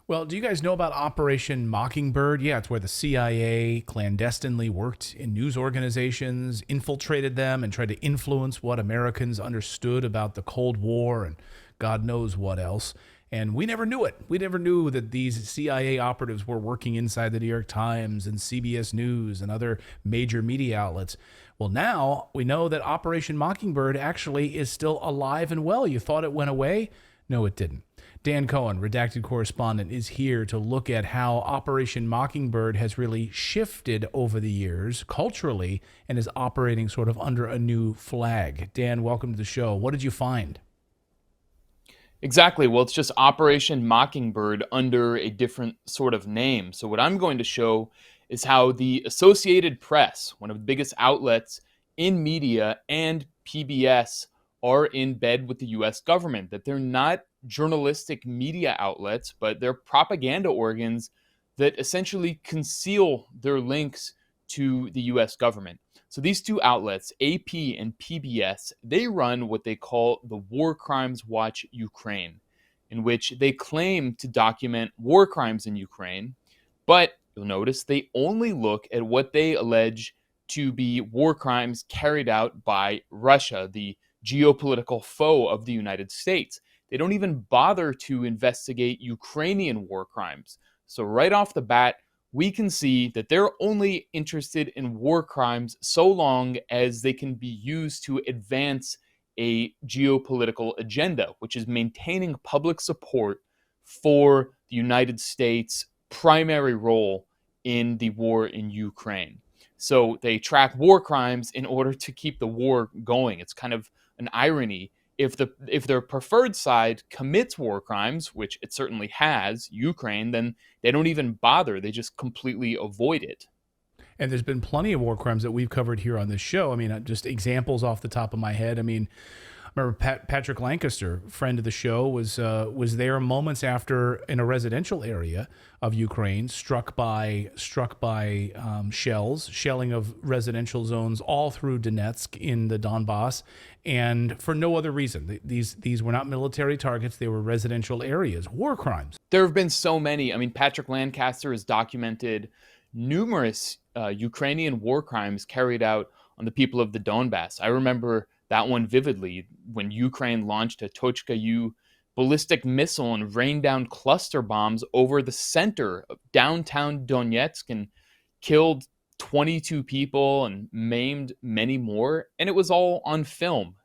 Well, do you guys know about Operation Mockingbird? Yeah, it's where the CIA clandestinely worked in news organizations, infiltrated them, and tried to influence what Americans understood about the Cold War and God knows what else. And we never knew it. We never knew that these CIA operatives were working inside the New York Times and CBS News and other major media outlets. Well, now we know that Operation Mockingbird actually is still alive and well. You thought it went away? No, it didn't. Dan Cohen, Redacted Correspondent, is here to look at how Operation Mockingbird has really shifted over the years culturally and is operating sort of under a new flag. Dan, welcome to the show. What did you find? Exactly. Well, it's just Operation Mockingbird under a different sort of name. So, what I'm going to show is how the Associated Press, one of the biggest outlets in media, and PBS are in bed with the US government, that they're not journalistic media outlets, but they're propaganda organs that essentially conceal their links to the US government. So these two outlets, AP and PBS, they run what they call the War Crimes Watch Ukraine, in which they claim to document war crimes in Ukraine, but you'll notice they only look at what they allege to be war crimes carried out by Russia, the geopolitical foe of the United States. They don't even bother to investigate Ukrainian war crimes. So right off the bat, we can see that they're only interested in war crimes so long as they can be used to advance a geopolitical agenda, which is maintaining public support for the United States' primary role in the war in Ukraine. So they track war crimes in order to keep the war going. It's kind of an irony. If their preferred side commits war crimes, which it certainly has, Ukraine, then they don't even bother. They just completely avoid it. And there's been plenty of war crimes that we've covered here on this show. I mean, just examples off the top of my head. I mean, I remember Patrick Lancaster, friend of the show, was there moments after in a residential area of Ukraine, struck by shelling of residential zones all through Donetsk in the Donbass, and for no other reason. These were not military targets; they were residential areas. War crimes. There have been so many. I mean, Patrick Lancaster has documented numerous Ukrainian war crimes carried out on the people of the Donbass. I remember that one vividly when Ukraine launched a Tochka-U ballistic missile and rained down cluster bombs over the center of downtown Donetsk and killed 22 people and maimed many more. And it was all on film.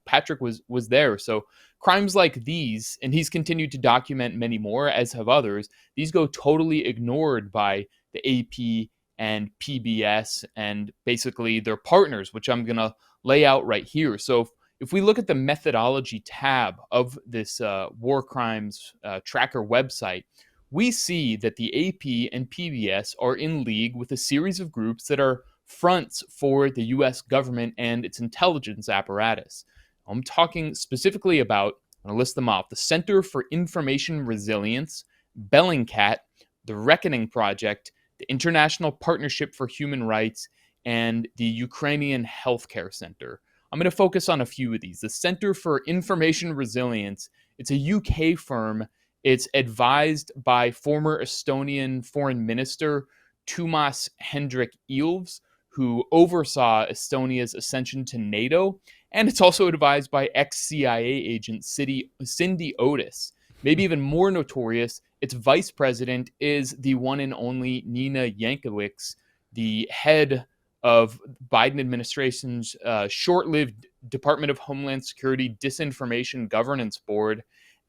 Patrick was there. So crimes like these, and he's continued to document many more, as have others, these go totally ignored by the AP and PBS and basically their partners, which I'm going to lay out right here. So if we look at the methodology tab of this war crimes tracker website, we see that the AP and PBS are in league with a series of groups that are fronts for the US government and its intelligence apparatus. I'm talking specifically about, I'm going to list them off, the Center for Information Resilience, Bellingcat, the Reckoning Project, the International Partnership for Human Rights, and the Ukrainian Healthcare Center. I'm going to focus on a few of these. The Center for Information Resilience, it's a UK firm. It's advised by former Estonian Foreign Minister Toomas Hendrik Ilves, who oversaw Estonia's ascension to NATO. And it's also advised by ex-CIA agent Cindy Otis. Maybe even more notorious, its vice president is the one and only Nina Yankovics, the head of Biden administration's short-lived Department of Homeland Security Disinformation Governance Board.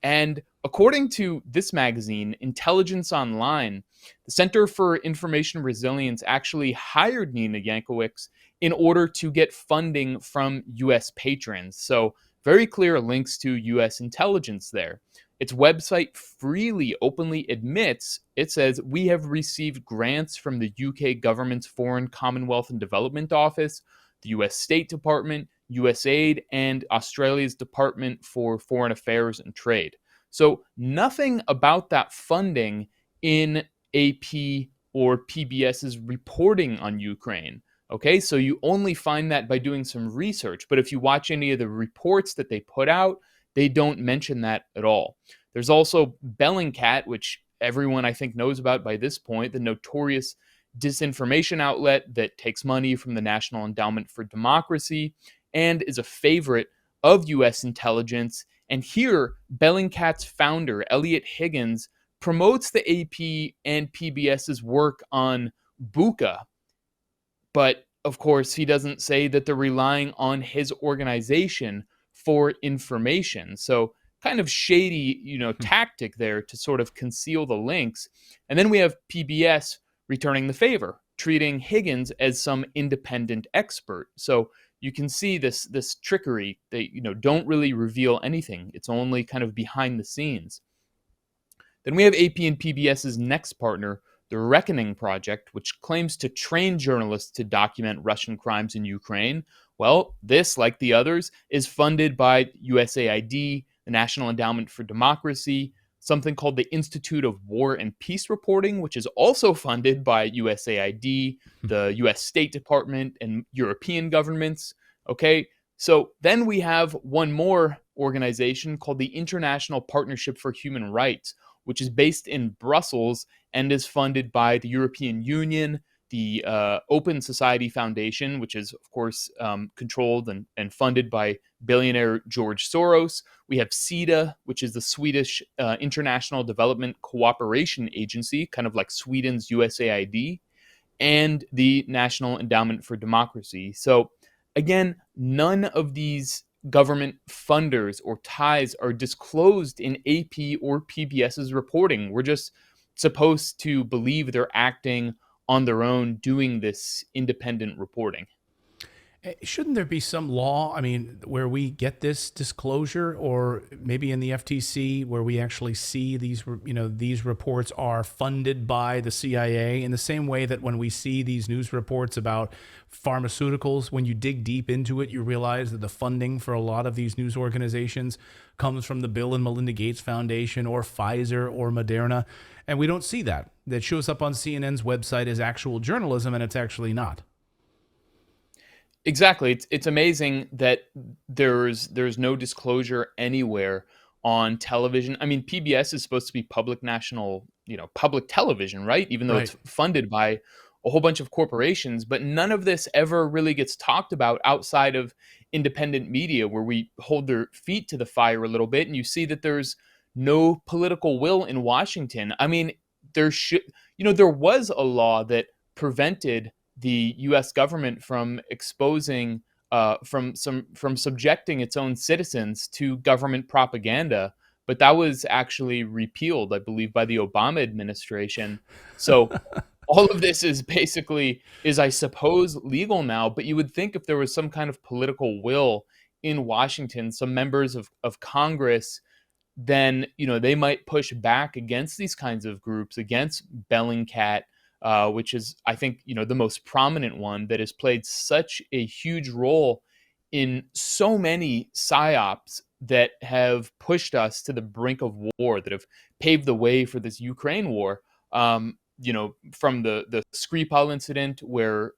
And according to this magazine, Intelligence Online, the Center for Information Resilience actually hired Nina Yankovics in order to get funding from U.S. patrons. So very clear links to U.S. intelligence there. Its website freely, openly admits, it says, we have received grants from the UK government's Foreign Commonwealth and Development Office, the US State Department, USAID, and Australia's Department for Foreign Affairs and Trade. So nothing about that funding in AP or PBS's reporting on Ukraine. Okay, so you only find that by doing some research. But if you watch any of the reports that they put out, they don't mention that at all. There's also Bellingcat, which everyone I think knows about by this point, the notorious disinformation outlet that takes money from the National Endowment for Democracy and is a favorite of U.S. intelligence. And here, Bellingcat's founder, Elliot Higgins, promotes the AP and PBS's work on Buka. But of course, he doesn't say that they're relying on his organization for information. So kind of shady, tactic there to sort of conceal the links. And then we have PBS returning the favor, treating Higgins as some independent expert. So you can see this trickery. They don't really reveal anything. It's only kind of behind the scenes. Then we have AP and PBS's next partner, the Reckoning Project, which claims to train journalists to document Russian crimes in Ukraine. Well, this, like the others, is funded by USAID, the National Endowment for Democracy, something called the Institute of War and Peace Reporting, which is also funded by USAID, the US State Department, and European governments. Okay, so then we have one more organization called the International Partnership for Human Rights, which is based in Brussels and is funded by the European Union, the Open Society Foundation, which is, of course, controlled and funded by billionaire George Soros. We have SIDA, which is the Swedish International Development Cooperation Agency, kind of like Sweden's USAID, and the National Endowment for Democracy. So, again, none of these government funders or ties are disclosed in AP or PBS's reporting. We're just supposed to believe they're acting on their own, doing this independent reporting. Shouldn't there be some law, where we get this disclosure, or maybe in the FTC where we actually see these reports are funded by the CIA, in the same way that when we see these news reports about pharmaceuticals, when you dig deep into it, you realize that the funding for a lot of these news organizations comes from the Bill and Melinda Gates Foundation or Pfizer or Moderna. And we don't see that. That shows up on CNN's website as actual journalism, and it's actually not. Exactly. It's amazing that there's no disclosure anywhere on television. I mean, PBS is supposed to be public television, right? Even though it's funded by a whole bunch of corporations, but none of this ever really gets talked about outside of independent media, where we hold their feet to the fire a little bit, and you see that there's no political will in Washington. I mean, there was a law that prevented the U.S. government from exposing, from subjecting its own citizens to government propaganda, but that was actually repealed, I believe, by the Obama administration. So all of this is I suppose, legal now. But you would think if there was some kind of political will in Washington, some members of Congress, then they might push back against these kinds of groups, against Bellingcat, which is, I think, the most prominent one that has played such a huge role in so many psyops that have pushed us to the brink of war, that have paved the way for this Ukraine war. From the Skripal incident, where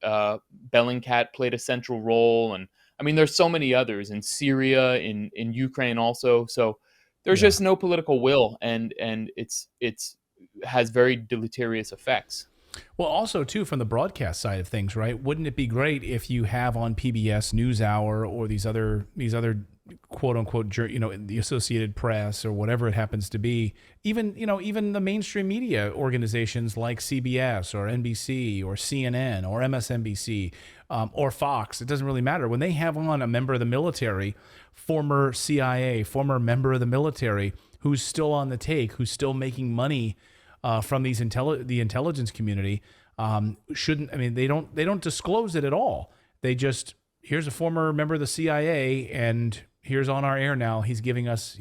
Bellingcat played a central role, and I mean, there's so many others in Syria, in Ukraine also. So there's just no political will, and it's has very deleterious effects. Well, also, too, from the broadcast side of things, right? Wouldn't it be great if you have on PBS NewsHour or these other quote unquote, the Associated Press or whatever it happens to be, even the mainstream media organizations like CBS or NBC or CNN or MSNBC or Fox, it doesn't really matter. When they have on a member of the military, former CIA, former member of the military, who's still on the take, who's still making money from the intelligence community, they don't disclose it at all. They just, here's a former member of the CIA, and here's on our air now. He's giving us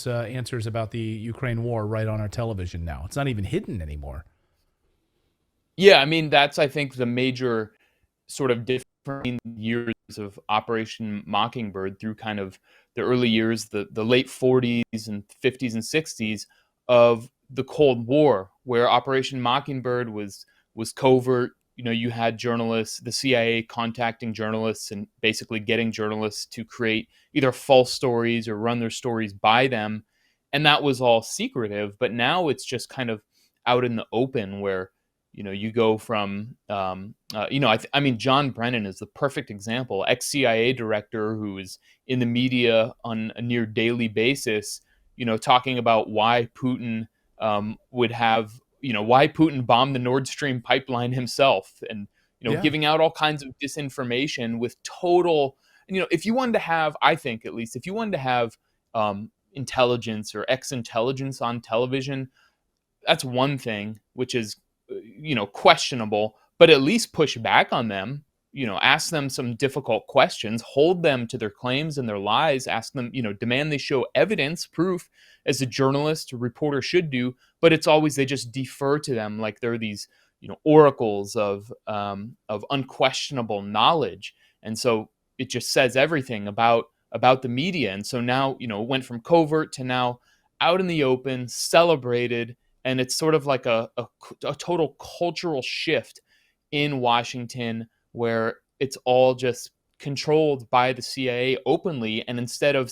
answers about the Ukraine war right on our television now. It's not even hidden anymore. Yeah, I mean, that's, I think, the major sort of different years of Operation Mockingbird through kind of the early years, the late 40s and 50s and 60s of the Cold War, where Operation Mockingbird was covert. You had journalists, the CIA contacting journalists and basically getting journalists to create either false stories or run their stories by them. And that was all secretive. But now it's just kind of out in the open where, you go from, I mean, John Brennan is the perfect example, ex-CIA director who is in the media on a near daily basis, talking about why Putin would have, why Putin bombed the Nord Stream pipeline himself, and, Yeah. giving out all kinds of disinformation with total, if you wanted to have, I think at least, if you wanted to have intelligence or ex-intelligence on television, that's one thing, which is, questionable, but at least push back on them, ask them some difficult questions, hold them to their claims and their lies, ask them, demand they show evidence, proof, as a journalist or reporter should do. But it's always, they just defer to them like they're these, oracles of unquestionable knowledge. And so it just says everything about the media. And so now, it went from covert to now out in the open, celebrated, and it's sort of like a total cultural shift in Washington where it's all just controlled by the CIA openly. And instead of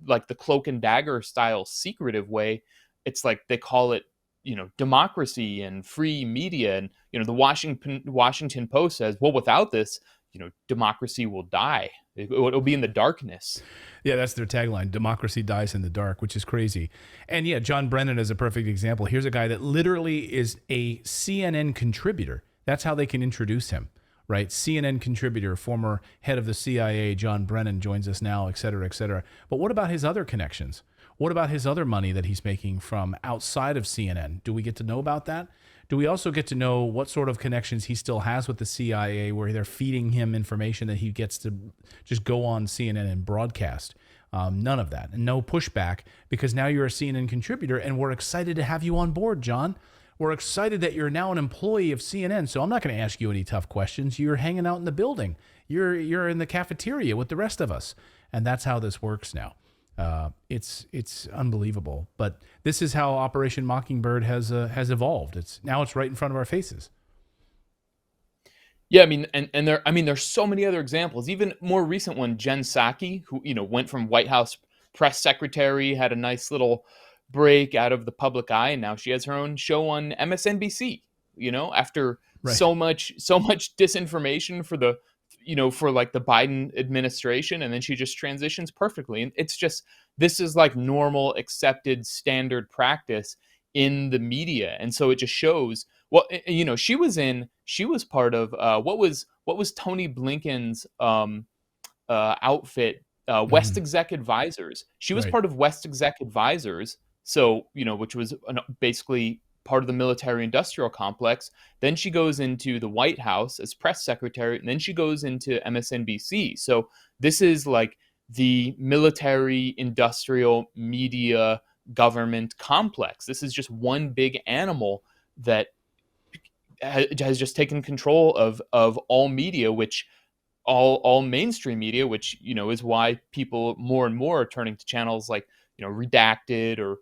like the cloak and dagger style secretive way, it's like they call it, democracy and free media. And, the Washington Post says, well, without this, democracy will die. It'll be in the darkness. Yeah, that's their tagline. Democracy dies in the dark, which is crazy. And yeah, John Brennan is a perfect example. Here's a guy that literally is a CNN contributor. That's how they can introduce him, right? CNN contributor, former head of the CIA, John Brennan, joins us now, et cetera, et cetera. But what about his other connections? What about his other money that he's making from outside of CNN? Do we get to know about that? Do we also get to know what sort of connections he still has with the CIA, where they're feeding him information that he gets to just go on CNN and broadcast? None of that, and no pushback, because now you're a CNN contributor, and we're excited to have you on board, John. We're excited that you're now an employee of CNN, so I'm not going to ask you any tough questions. You're hanging out in the building. You're in the cafeteria with the rest of us, and that's how this works now. It's unbelievable, but this is how Operation Mockingbird has evolved. It's right in front of our faces. Yeah, I mean, and there's so many other examples. Even more recent one, Jen Psaki, who went from White House press secretary, had a nice little break out of the public eye, and now she has her own show on MSNBC. After Right. so much disinformation for the for like the Biden administration, and then she just transitions perfectly. And it's just, this is like normal, accepted, standard practice in the media. And so it just shows, well, she was part of what was Tony Blinken's outfit, West Exec Advisors. She was Right. part of West Exec Advisors. So, which was basically part of the military industrial complex. Then she goes into the White House as press secretary, and then she goes into MSNBC. So this is like the military industrial media government complex. This is just one big animal that has just taken control of all media, which all mainstream media, which is why people more and more are turning to channels like Redacted or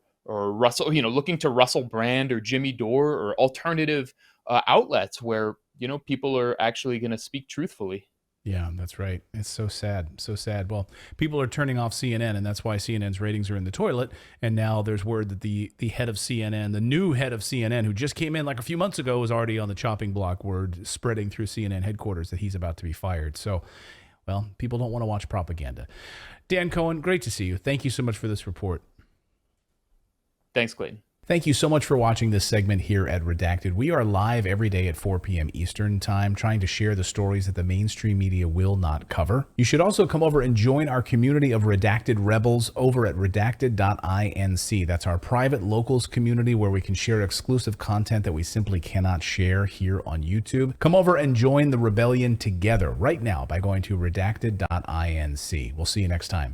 Russell, looking to Russell Brand or Jimmy Dore or alternative outlets where people are actually going to speak truthfully. Yeah, that's right. It's so sad. So sad. Well, people are turning off CNN, and that's why CNN's ratings are in the toilet. And now there's word that the head of CNN, the new head of CNN, who just came in like a few months ago, is already on the chopping block. Word spreading through CNN headquarters that he's about to be fired. So, well, people don't want to watch propaganda. Dan Cohen, great to see you. Thank you so much for this report. Thanks, Clayton. Thank you so much for watching this segment here at Redacted. We are live every day at 4 p.m. Eastern Time, trying to share the stories that the mainstream media will not cover. You should also come over and join our community of Redacted Rebels over at redacted.inc. That's our private locals community where we can share exclusive content that we simply cannot share here on YouTube. Come over and join the rebellion together right now by going to redacted.inc. We'll see you next time.